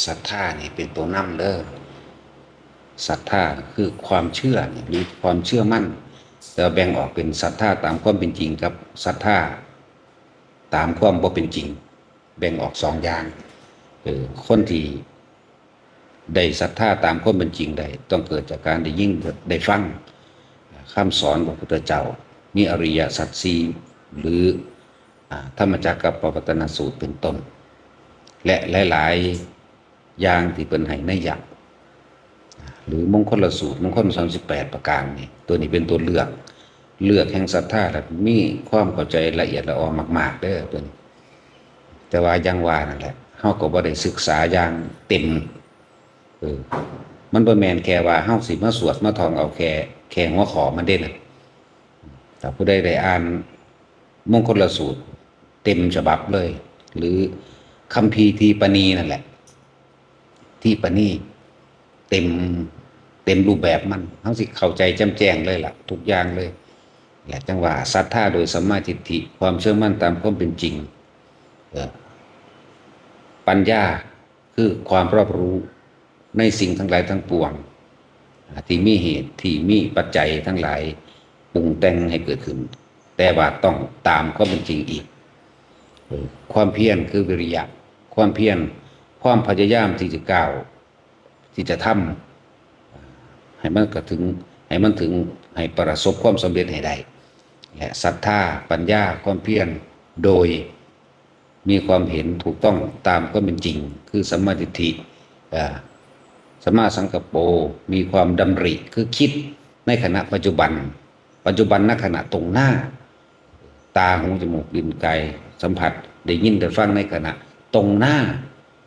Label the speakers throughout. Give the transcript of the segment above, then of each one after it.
Speaker 1: ศรัทธานี่เป็นตัวนำเด้อศรัทธาคือความเชื่อหรือความเชื่อมั่นแต่แบ่งออกเป็นศรัทธาตามความเป็นจริงกับศรัทธาตามความบ่เป็นจริงแบ่งออกสองอย่างคนที่ได้ศรัทธาตามความเป็นจริงได้ต้องเกิดจากการได้ยิ่งได้ฟังคำสอนของพระพุทธเจ้ามีอริยสัจสี่หรือธรรมจักรกับปวัตตนสูตรเป็นต้นและหลายๆอย่างที่เป็นให้ในยักษ์หรือมงคลสูตรมงคล38ประการนี่ตัวนี้เป็นตัวเลือกแห่งศรัทธาและมีความเข้าใจละเอียดละออมากๆเด้อตัวนี้แต่ว่ายังว่านั่นแหละเฮาก็บ่ได้ศึกษาอย่างเต็มมันบ่แม่นแค่ว่าเฮาสิมาสวดมาท่องเอาแค่หัวข้อมันเด้น่ะถ้าผู้ใดได้อ่านมงคลสูตรเต็มฉบับเลยหรือคัมภีร์ทีปณีนั่นแหละที่ปณีเต็มรูปแบบมันเฮาสิเข้าใจแจ่มแจ้งเลยล่ะทุกอย่างเลยแหละจังว่าศรัทธาโดยสัมมาทิฏฐิความเชื่อมั่นตามความเป็นจริงปัญญาคือความรอบรู้ในสิ่งทั้งหลายทั้งปวงที่มีเหตุที่มีปัจจัยทั้งหลายปรุงแต่งให้เกิดขึ้นแต่ว่าต้องตามความเป็นจริงอีกความเพียรคือวิริยะความเพียรความพยายามที่จะก้าวที่จะทำให้มันถึงให้ประสบความสำเร็จให้ได้และศรัทธาปัญญาความเพียรโดยมีความเห็นถูกต้องตามความเป็นจริงคือสัมมาทิฏฐิสัมมาสังกัปโปมีความดำริคือคิดในขณะปัจจุบันณขณะตรงหน้าตาหูจมูกลิ้นกายสัมผัสได้ยินได้ฟังในขณะตรงหน้า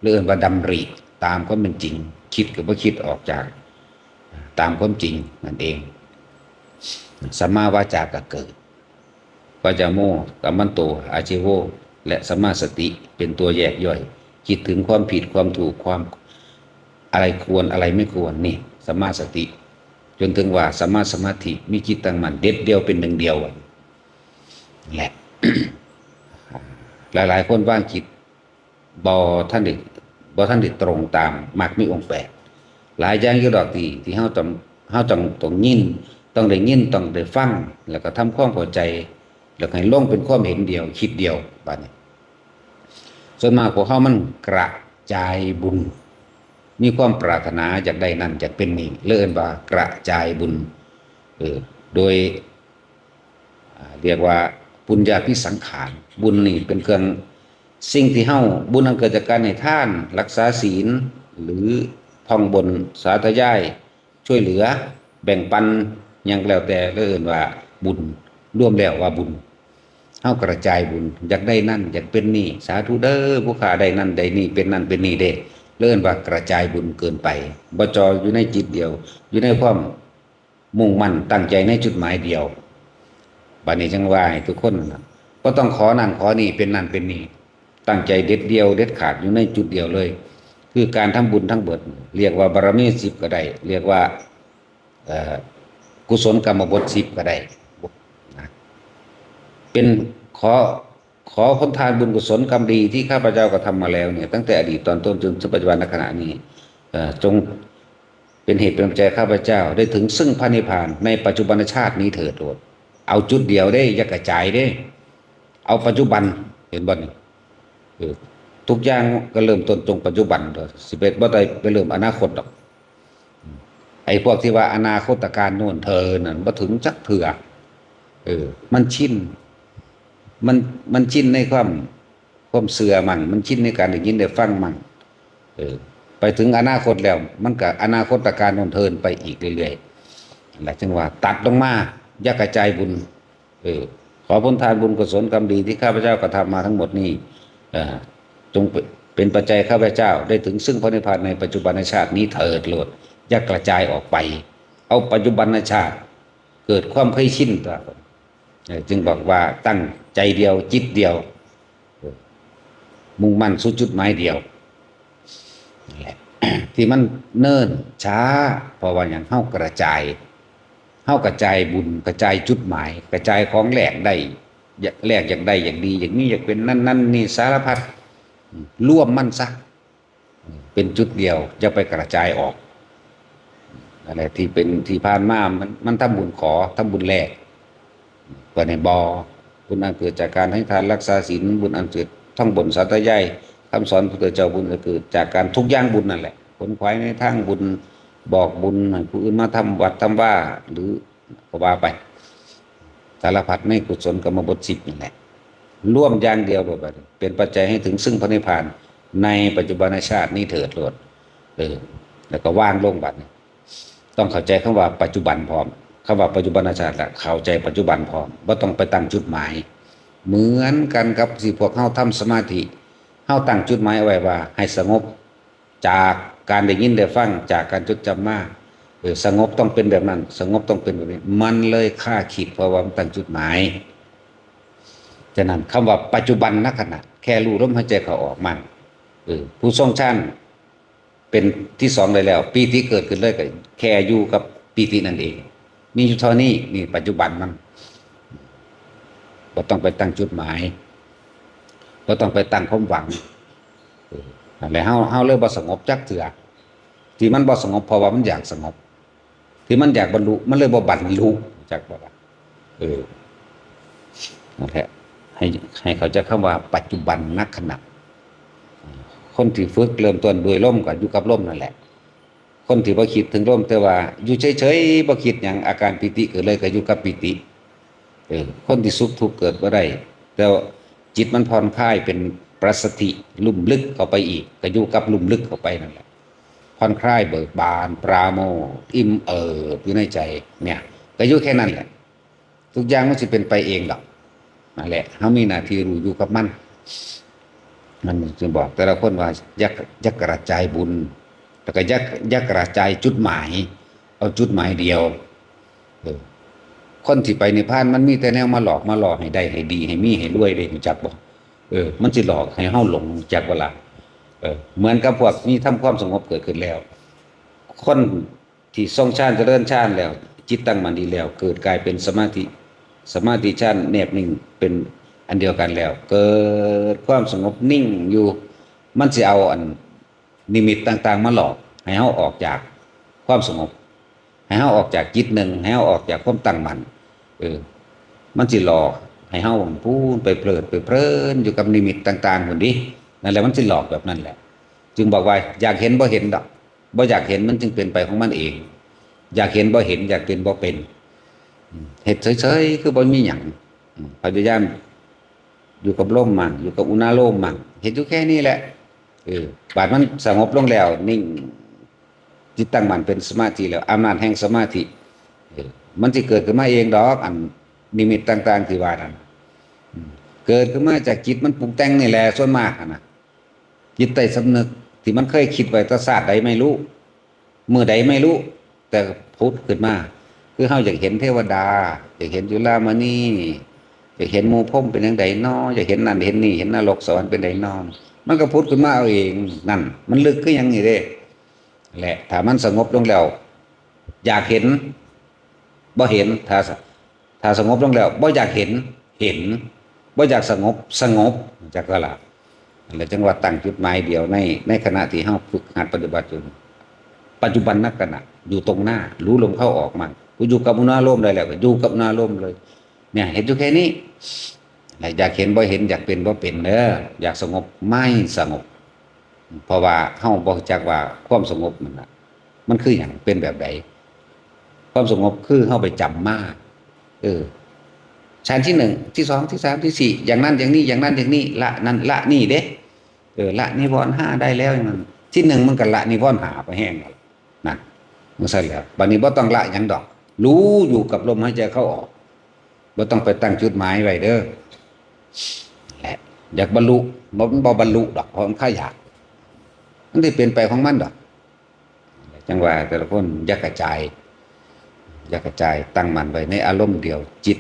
Speaker 1: เรื่องว่าดำริตามความเป็นจริงคิดกับว่าคิดออกจากตามความจริงนั่นเองสัมมาวาจาก็เกิดวาจาโมกัมมันโตอาชีโวและสัมมาสติเป็นตัวแยกย่อยคิดถึงความผิดความถูกความอะไรควรอะไรไม่ควรนี่สัมมาสติจนถึงว่าสัมมาสมาธิมีจิตตั้งมั่นเด็ดเดียวเป็นหนึ่งเดียวแหละ หลายๆคนว่างจิตบ่ท่านได้ตรงตามมรรคมีองค์แปดหลายอย่างอยู่ดอกที่เฮาต้องยินต้องได้ยินต้องได้ฟังแล้วก็ทำความเข้าใจแล้วให้ลงเป็นความเห็นเดียวคิดเดียวบัดนี้ส่วนมากพวกเฮามันกระจายบุญมีความปรารถนาอยากได้นั่นอยากเป็นนี่เลิ่นว่ากระจายบุญโดยเรียกว่าปุญญาภิสังขารบุญนี่เป็นเครื่องสิ่งที่เฮาบุญนั้นเกิดจากการให้ทานรักษาศีลหรือท่องบนสาธยายช่วยเหลือแบ่งปันอย่างแล้วแต่เลิ่นว่าบุญร่วมแล้วว่าบุญเฮากระจายบุญอยากได้นั่นอยากเป็นนี่สาธุเด้อผู้ข้าได้นั่นได้นี่เป็นนั่นเป็นนี่เด้เลิ่นว่ากระจายบุญเกินไปบ่จออยู่ในจิตเดียวอยู่ในความมุ่งมั่นตั้งใจในจุดหมายเดียวบัดนี้จังว่าให้ทุกคนก็ต้องขอนั่นขอนี่เป็นนั่นเป็นนี่ตั้งใจเด็ดเดียวเด็ดขาดอยู่ในจุดเดียวเลยคือการทำบุญทั้งเบิดเรียกว่าบารมี10ก็ได้เรียกว่ากุศลกรรมบท10ก็ได้เป็นขอผลทานบุญกุศลกรรมดีที่ข้าพเจ้ากระทำมาแล้วเนี่ยตั้งแต่อดีตตอนต้นจนถึงปัจจุบันณขณะนี้จงเป็นเหตุเป็นปัจจัยข้าพเจ้าได้ถึงซึ่งพระนิพพานในปัจจุบันชาตินี้เถิดโดดเอาจุดเดียวได้อย่ากระจายได้เอาปัจจุบันเห็นบ่นี่ทุกอย่างก็เริ่มต้นตรงปัจจุบัน11บ่ได้ไปเริ่มอนาคตดอกไอ้พวกที่ว่าอนาคตการโน่นเธอนั่นบ่ถึงจักเถื่อมันชินมันชินในความเสื่อมันชินในการได้ยินได้ฟังมันไปถึงอนาคตแล้วมันก็อนาคตการโน่นเทินไปอีกเรื่อยๆแหละจึงว่าตัดลงมาอย่ากระจายบุญขอผลทานบุญกุศลกรรมดีที่ข้าพเจ้ากระทำมาทั้งหมดนี้จงเป็นปัจจัยข้าพเจ้าได้ถึงซึ่งพระนิพพานในปัจจุบันชาตินี้เถิดโลดอย่ากระจายออกไปเอาปัจจุบันชาติเกิดความเคยชินตัวจึงบอกว่าตั้งใจเดียวจิตเดียวมุ่งมั่นสู่จุดหมายเดียวที่มันเนิ่นช้าเพราะว่าอย่างเฮากระจายบุญกระจายจุดหมายกระจายของแหลกได้แหลกอย่างใดอย่างดีอย่างนี้อยากเป็นนั่นนี่สารพัดร่วมมันซะ เป็นจุดเดียวจะไปกระจายออกอะไรที่เป็นที่ผ่านมามันทำบุญขอทำบุญแลกเปิดในบอบุญอันเกิดจากการให้ทานรักษาศีลบุญอันเกิดท่องบนสัตยายคำสอนพระพุทธเจ้าบุญเกิดจากการทุกอย่างบุญนั่นแหละผลควายในทางบุญบอกบุญให้ผู้อื่นมาทำวัดทำว่าหรือก็ว่าไปสารพัดในกุศลกรรมบท10นี่แหละร่วมอย่างเดียวแบบเป็นปัจจัยให้ถึงซึ่งพระนิพพานในปัจจุบันชาตินี้เถิดโลดแล้วก็ว่างลงบัดนี้ต้องเข้าใจคำว่าปัจจุบันพร้อมคำว่าปัจจุบันชาติละเข้าใจปัจจุบันพร้อมว่าต้องไปตั้งจุดหมายเหมือนกันกับสิพวกเฮาทำสมาธิเฮาตั้งจุดหมายเอาไว้ว่าให้สงบจากการได้ยินได้ฟังจากการจดจำมาสงบต้องเป็นแบบนั้นสงบต้องเป็นแบบนี้มันเลยค่าขีดเพราะว่ามันตั้งจุดหมายฉะนั้นคำว่าปัจจุบันณขณะแค่รู้ลมหายใจเข้าออกมันผู้ทรงฌานเป็นที่2ได้แล้วปีติเกิดขึ้นเลยก็แค่อยู่กับปีตินั่นเองมีอยู่เท่านี้นี่ปัจจุบันมันก็ต้องไปตั้งจุดหมายก็ต้องไปตั้งความหวังอะไรเฮาเลยบ่สงบจักเถื่อที่มันบ่สงบเพราะว่ามันอยากสงบที่มันอยากบรรลุมันเลยบ่บรรลุจักบ่ล่ะนั่นแหละให้เขาจะคำว่าปัจจุบันณขณะคนที่ฝึกเริ่มต้นด้วยลมก็อยู่กับลมนั่นแหละคนที่บ่คิดถึงลมแต่ว่าอยู่เฉยๆบ่คิดหยังอาการปิติเกิดเลยก็อยู่กับปิติคนที่สุขทุกข์เกิดบ่ได้แต่จิตมันผ่อนคลายเป็นประสติลุ่มลึกเข้าไปอีกก็อยู่กับลุ่มลึกเข้าไปนั่นแหละผ่อนคลายเบิกบานปราโมทย์อิ่มอยู่ในใจเนี่ยก็อยู่แค่นั้นแหละทุกอย่างมันสิเป็นไปเองดอกนั่นแหละเฮามีหน้าที่รู้อยู่กับมันจึงบอกแต่ละคนว่ายักกระจายบุญแล้วก็ยักกระจายจุดหมายเอาจุดหมายเดียวคนที่ไปนิพพานมันมีแต่แนวมาหลอกให้ได้ให้ดีให้มีให้รวยเลยรู้จักบ่มันสิหลอกให้เฮาหลงจักว่าล่ะเหมือนกับพวกนี้ทำความสงบเกิดขึ้นแล้วคนที่ทรงฌานเจริญฌานแล้วจิตตั้งมั่นดีแล้วเกิดกลายเป็นสมาธิฌานแนบนิ่งเป็นอันเดียวกันแล้วเกิดความสงบนิ่งอยู่มันสิเอาอันนิมิตต่างๆมาหลอกให้เฮาออกจากความสงบให้เฮาออกจากจิตหนึ่งให้เฮาออกจากความตั้งมั่นมันสิหลอกให้เฮาพูดไปเพลิดไปเพลินอยู่กับนิมิตต่างๆพุ่นดินั่นแหละมันสิหลอกแบบนั้นแหละจึงบอกว่าอยากเห็นบ่เห็นดอกบ่อยากเห็นมันจึงเป็นไปของมันเองอยากเห็นบ่เห็นอยากเป็นบ่เป็นเฮ็ดเฉยๆคือบ่มีหยังพยายามอยู่กับลมมั่งอยู่กับอุณาโลมมั่งเห็นอยู่แค่นี้แหละบาดมันสงบลงแล้วนิ่งจิตตั้งมั่นเป็นสมาธิแล้วอำนาจแห่งสมาธิมันสิเกิดขึ้นมาเองดอกอันนิมิตต่างๆที่ว่านั้นเกิดขึ้นมาจากจิตมันปรุงแต่งนี่แหละส่วนมากนะจิตใต้สำนึกที่มันเคยคิดไว้แต่ศาสตร์ใดไม่รู้มื้อใดไม่รู้แต่พุทธขึ้นมาคือเฮาอยากเห็นเทวดาอยากเห็นจุฬามณีอยากเห็นหมู่พรหมเป็นจังไดน้ออยากเห็นนั่นเห็นนี่เห็นนรกสวรรค์เป็นไดน้อมันก็พุทธขึ้นมาเอาเองนั่นมันลึกคือหยังนี่เด้แหละถ้ามันสงบลงแล้วอยากเห็นบ่เห็นถ้าสงบลงแล้วบ่อยากเห็นบ่อยากสงบจักว่าล่ะแล้วจังว่าตั้งจุดหมายเดียวในขณะที่เฮาฝึกหัดปฏิบัติอยู่ปัจจุบันนักขณะอยู่ตรงหน้ารู้ลมเข้าออกมันกูอยู่กับอุณาโลมได้แล้วก็อยู่กับอุณาโลมเลยเนี่ยเห็นอยู่แค่นี้อยากเห็นบ่เห็นอยากเป็นบ่เป็นเด้ออยากสงบไม่สงบเพราะว่าเฮาบ่รู้จักว่าความสงบมันคือหยังเป็นแบบใดความสงบคือเฮาไปจำมาฌานที่1ที่2ที่3ที่4อย่างนั้นอย่างนี้อย่างนั้นอย่างนี้ละนั่นละนี่เด้ละนิวรณ์5ได้แล้วอย่างนั้นที่1มันก็ละนิวรณ์5ไปแห้งแล้วนั่นมันซั่นแล้วบัดนี้บ่ต้องละหยังดอกรู้อยู่กับลมหายใจเข้าออกบ่ต้องไปตั้งจุดหมายไว้เด้อแหละอยากบรรลุบ่บรรลุดอกเพราะมันค่าอยากมันได้เป็นไปของมันดอกจังว่าแต่ละคนอยากกระจายตั้งมั่นไว้ในอารมณ์เดียวจิต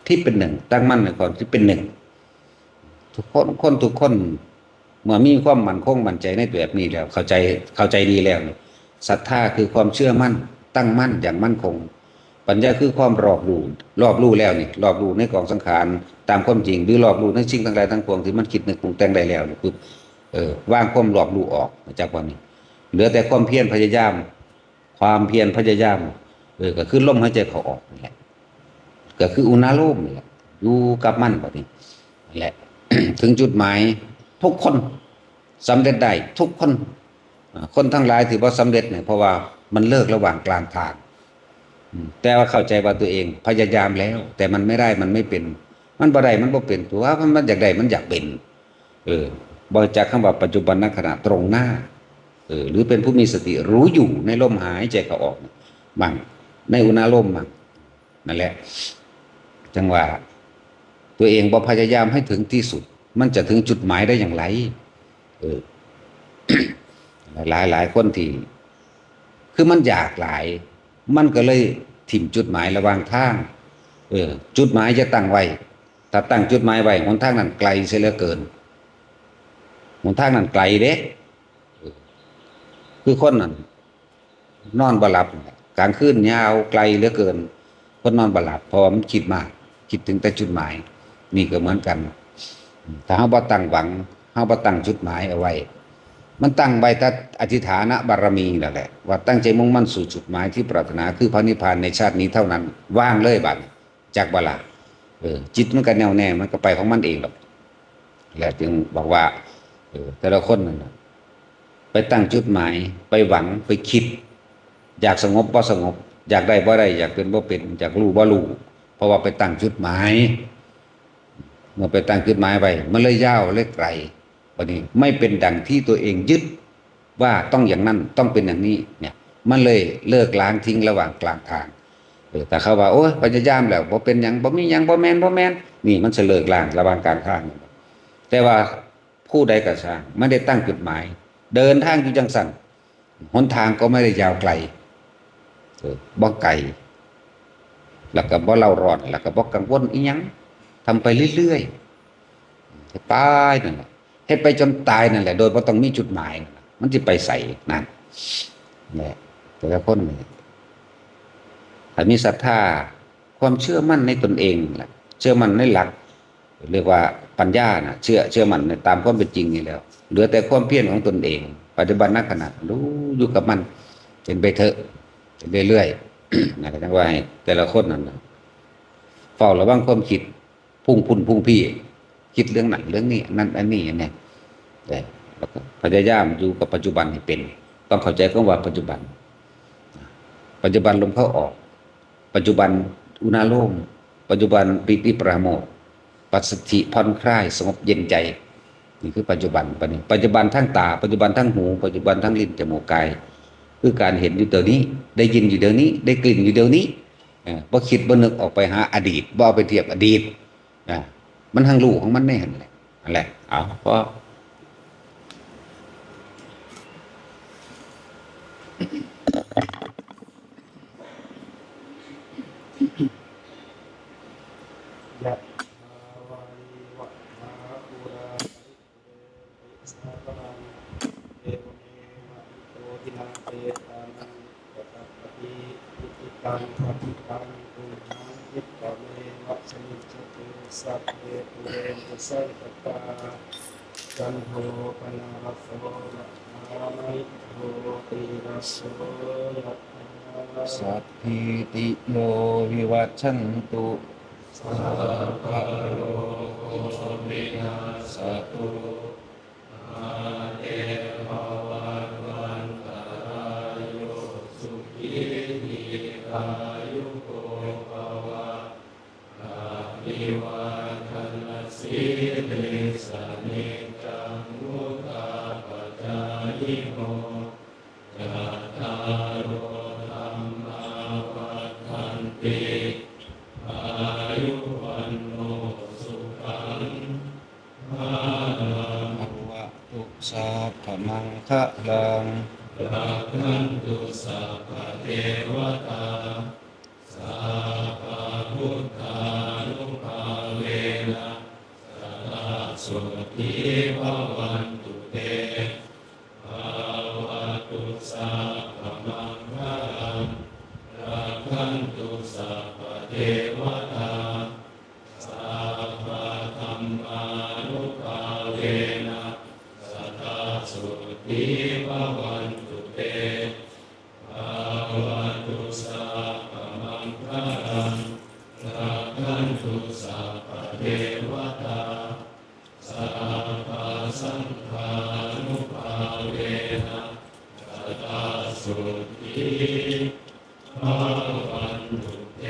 Speaker 1: ที่เป็นหนึ่งตั้งมั่นในความที่เป็นหนึ่งทุกคนเมื่อมีความมั่นคงมั่นใจในตัวแบบนี้แล้วเข้าใจดีแล้วศรัทธาคือความเชื่อมั่นตั้งมั่นอย่างมั่นคงปัญญาคือความรอบรู้แล้วนี่รอบรู้ในกองสังขารตามความจริงหรือรอบรู้ในสิ่งต่างๆทั้งปวงที่มันคิดนึกปรุงแต่งได้แล้วนี่ปุ๊บวางความรอบรู้ออกจากวันนี้ เหลือแต่ความเพียรพยายามความเพียรพยายามก็คือลมหายใจเข้าออกนี่แหละก็คืออุณาโลมนี่แหละอยู่กับมันแบบนี้นั่นแหละ ถึงจุดหมายทุกคนสำเร็จได้ทุกคนคนทั้งหลายที่ว่าสำเร็จเนี่ยเพราะว่ามันเลิกระหว่างกลางทางแต่ว่าเข้าใจว่าตัวเองพยายามแล้วแต่มันไม่ได้มันไม่เป็นมันบ่ได้มันบ่เป็นตัวมันอยากได้มันอยากเป็นบริจาคคำว่าปัจจุบันณขณะตรงหน้าหรือเป็นผู้มีสติรู้อยู่ในลมหายใจเข้าออกบ้างในอุณาโลมบ้างนั่นแหละจังว่าตัวเองบ่พยายามให้ถึงที่สุดมันจะถึงจุดหมายได้อย่างไรหลายคนที่คือมันอยากหลายมันก็เลยถิ่มจุดหมายระหว่างทางจุดหมายจะตั้งไว้ถ้าตั้งจุดหมายไว้หนทางนั้นไกลเสียเหลือเกินหนทางนั้นไกลเด้คือคนนั้นนอนบ่หลับกลางคืนยาวไกลเหลือเกินคนนอนบ่หลับเพราะมันคิดมากคิดถึงแต่จุดหมายนี่ก็เหมือนกันถ้าเฮาบ่ตั้งหวังเฮาบ่ตั้งจุดหมายเอาไว้มันตั้งไว้แต่อธิษฐานบารมีนั่นแหละว่าตั้งใจมุ่งมั่นสู่จุดหมายที่ปรารถนาคือพระนิพพานในชาตินี้เท่านั้นว่างเลยบัดจากบ่ล่ะจิตมันก็แน่วแน่มันก็ไปของมันเองหรอกแล้วจึงบอกว่าแต่ละคนนั่นไปตั้งจุดหมายไปหวังไปคิดอยากสงบบ่สงบอยากได้บ่ได้อยากเป็นบ่เป็นอยากรู้บ่รู้เพราะว่าไปตั้งจุดหมายเมื่อไปตั้งจุดหมายไว้มันเลยยาวเลยไกลวันนี้ไม่เป็นดังที่ตัวเองยึดว่าต้องอย่างนั้นต้องเป็นอย่างนี้เนี่ยมันเลยเลิกล้างทิ้งระหว่างกลางทางแต่เขาว่าโอ้ยพยายามแล้วบ่เป็นหยังบ่มีหยังบ่แม่นนี่มันจะเลิกล้างระหว่างกลางทางแต่ว่าผู้ใดก็ช่างไม่ได้ตั้งจุดหมายเดินทางอยู่จังสั่นหนทางก็ไม่ได้ยาวไกลบ่ไกลแล้วก็บ่เล่าร้อนแล้วก็บ่กังวลอีหยังทำไปเรื่อยๆไปนั่นแหละเฮ็ดไปจนตายนั่นแหละโดยบ่ต้องมีจุดหมายมันสิไปใส่นั่นแหละแต่ละคนถ้ามีศรัทธาความเชื่อมั่นในตนเองแหละเชื่อมั่นในหลักเรียกว่าปัญญานะเชื่อมั่นในตามความเป็นจริงนี่แล้วเหลือแต่ความเพียรของตนเองปัจจุบันณขณะรู้อยู่กับมันเป็นไปเถอะเรื่อยๆนะก็จังว่าให้แต่ละคนนั่นเฝ้าระวังความคิดพุ่งพี่คิดเรื่องนั้นเรื่องนี้นั่นอันนี้เนี่ยแต่แล้วก็พยายามอยู่กับปัจจุบันให้เป็นต้องเข้าใจคำว่าปัจจุบันลมเข้าออกปัจจุบันอุณาโลมปัจจุบันปิติปราโมทย์ปัสสติผ่อนคลายสงบเย็นใจนี่คือปัจจุบันปัจจุบันทั้งตาปัจจุบันทั้งหูปัจจุบันทั้งลิ้นจมูกกายคือการเห็นอยู่เดี๋ยวนี้ได้ยินอยู่เดี๋ยวนี้ได้กลิ่นอยู่เดี๋ยวนี้บ่คิดบ่นึกออกไปหาอดีตบ่เอาไปเทียบอดีตมันทั้งรู้ของมันแน่นั่นแหละเอาเพราะ
Speaker 2: ยะมาวาริวะมาปุราปิสาปะนังเอวเมวะอิโตทินังเปตานังปะตัปปะติอิติตังปะติตังตุมหังคิปะเมวะสมิจจตุสัพเพปุเรนตุสังกปาจันโทปนะระโสยะถามณิโทติระโสยะถา
Speaker 1: สัพพิติโยวิวัชชันตุ
Speaker 2: สัพพะโลกวินาศตุมาเตภวัตวันตรายโยสุขีทีขายุโกภวะอาภิวาทนาสีลิสนิจังมุตตาปัจจายิโนจัตตารโอธรรมาวัฏันติอายุวันโนสุขังภาลัง
Speaker 1: ภวะตุสัพพมังคะลัง
Speaker 2: รักขันตุสัพพะเทวตาสัพพะพุทธานุภาเวนะสัทธาสุขีภวันตุเตภวะตุสัพพมังคะลังรักขันตุสัพพะเทวตาสัพพะธัมมานุภาเวนะสัทธาสุขีภวันตุ สัพพเทวตาสัพพสังฆานุภาเวนะสัตตาสุขีภาวันตุเต